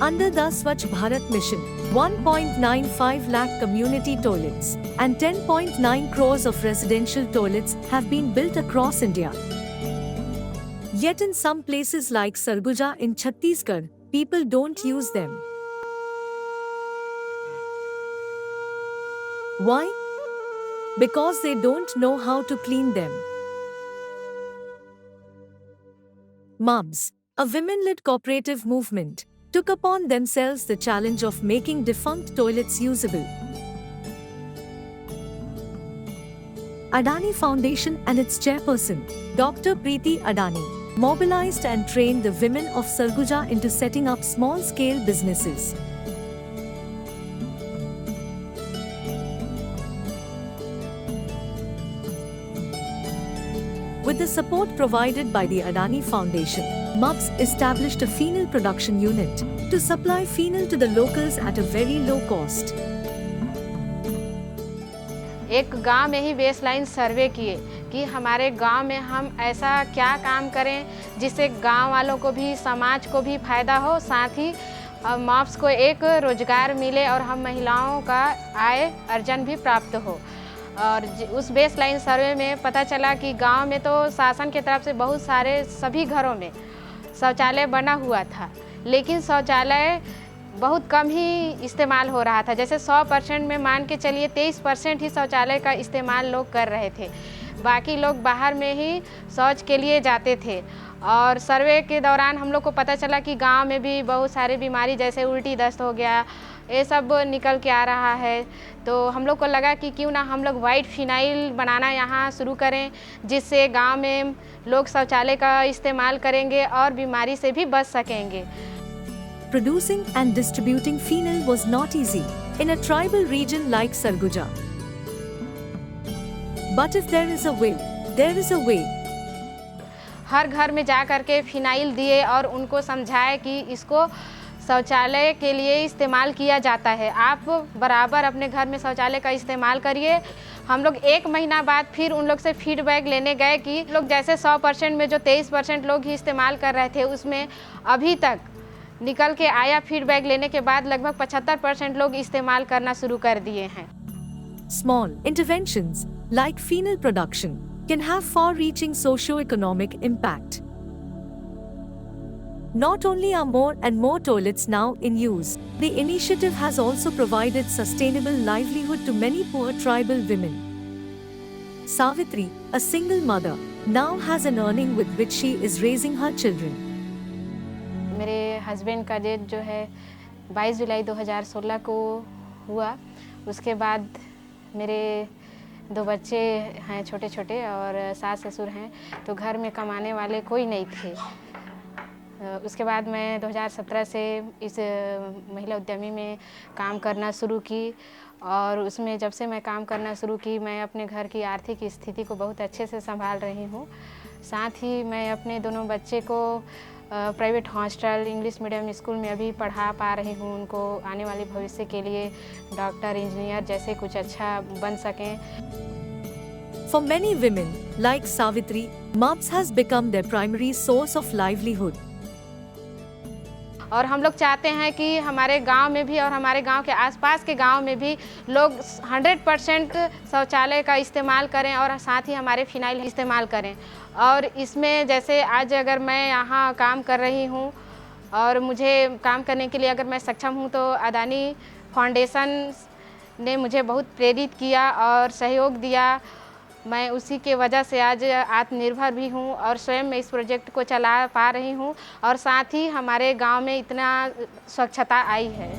Under the Swachh Bharat mission, 1.95 lakh community toilets and 10.9 crores of residential toilets have been built across India. Yet in some places like Sarguja in Chhattisgarh, people don't use them. Why? Because they don't know how to clean them. MUBS, a women-led cooperative movement, took upon themselves the challenge of making defunct toilets usable. Adani Foundation and its chairperson, Dr. Preeti Adani, mobilized and trained the women of Sarguja into setting up small-scale businesses. With the support provided by the Adani Foundation, MUBS established a phenol production unit to supply phenol to the locals at a very low cost. एक गांव में ही baseline survey किए कि हमारे गांव में हम ऐसा क्या काम करें जिससे गांव वालों को भी समाज को भी फ़ायदा हो, साथ ही MUBS को एक रोज़गार मिले और हम महिलाओं का आय अर्जन भी प्राप्त हो। और उस बेसलाइन सर्वे में पता चला कि गांव में तो शासन की तरफ से बहुत सारे सभी घरों में शौचालय बना हुआ था, लेकिन शौचालय बहुत कम ही इस्तेमाल हो रहा था। जैसे 100% में मान के चलिए 23% ही शौचालय का इस्तेमाल लोग कर रहे थे, बाकी लोग बाहर में ही शौच के लिए जाते थे। और सर्वे के दौरान हम लोग को पता चला कि गांव में भी बहुत सारी बीमारी जैसे उल्टी दस्त हो गया, ये सब निकल के आ रहा है। तो हम लोग को लगा कि क्यों ना हम लोग वाइट फिनाइल बनाना यहाँ शुरू करें, जिससे गांव में लोग शौचालय का इस्तेमाल करेंगे और बीमारी से भी बच सकेंगे। Producing and distributing phenol was not easy in a tribal region like Sarguja. But if there is a will, there is a way. हर घर में जा कर के फिनाइल दिए और उनको समझाए कि इसको शौचालय के लिए इस्तेमाल किया जाता है, आप बराबर अपने घर में शौचालय का इस्तेमाल करिए। हम लोग 1 महीना बाद फिर उन लोग से फीडबैक लेने गए कि लोग जैसे 100% में जो 23% लोग ही इस्तेमाल कर रहे थे, उसमें अभी तक निकल के आया फीडबैक लेने के बाद लगभग 75% लोग इस्तेमाल करना शुरू कर दिए हैं। Small interventions like phenol production can have far-reaching socio-economic impact. Not only are more and more toilets now in use, the initiative has also provided sustainable livelihood to many poor tribal women. Savitri, a single mother, now has an earning with which she is raising her children. मेरे husband का death जो है 22 जुलाई 2016 को हुआ। उसके बाद मेरे 2 बच्चे हैं छोटे छोटे और सास ससुर हैं, तो घर में कमाने वाले कोई नहीं थे। उसके बाद मैं 2017 से इस महिला उद्यमी में काम करना शुरू की और उसमें जब से मैं काम करना शुरू की, मैं अपने घर की आर्थिक स्थिति को बहुत अच्छे से संभाल रही हूँ। साथ ही मैं अपने दोनों बच्चे को private hostel English medium school में अभी पढ़ा पा रही हूँ। उनको आने वाले भविष्य के लिए डॉक्टर, इंजीनियर जैसे कुछ अच्छा बन सकें। For many women, like Savitri, MUBS has become their primary source of livelihood. और हम लोग चाहते हैं कि हमारे गांव में भी और हमारे गांव के आसपास के गांव में भी लोग 100% शौचालय का इस्तेमाल करें और साथ ही हमारे फिनाइल इस्तेमाल करें। और इसमें जैसे आज अगर मैं यहाँ काम कर रही हूँ और मुझे काम करने के लिए अगर मैं सक्षम हूँ, तो अदानी फाउंडेशन ने मुझे बहुत प्रेरित किया और सहयोग दिया। मैं उसी के वजह से आज आत्मनिर्भर भी हूँ और स्वयं मैं इस प्रोजेक्ट को चला पा रही हूँ और साथ ही हमारे गांव में इतना स्वच्छता आई है।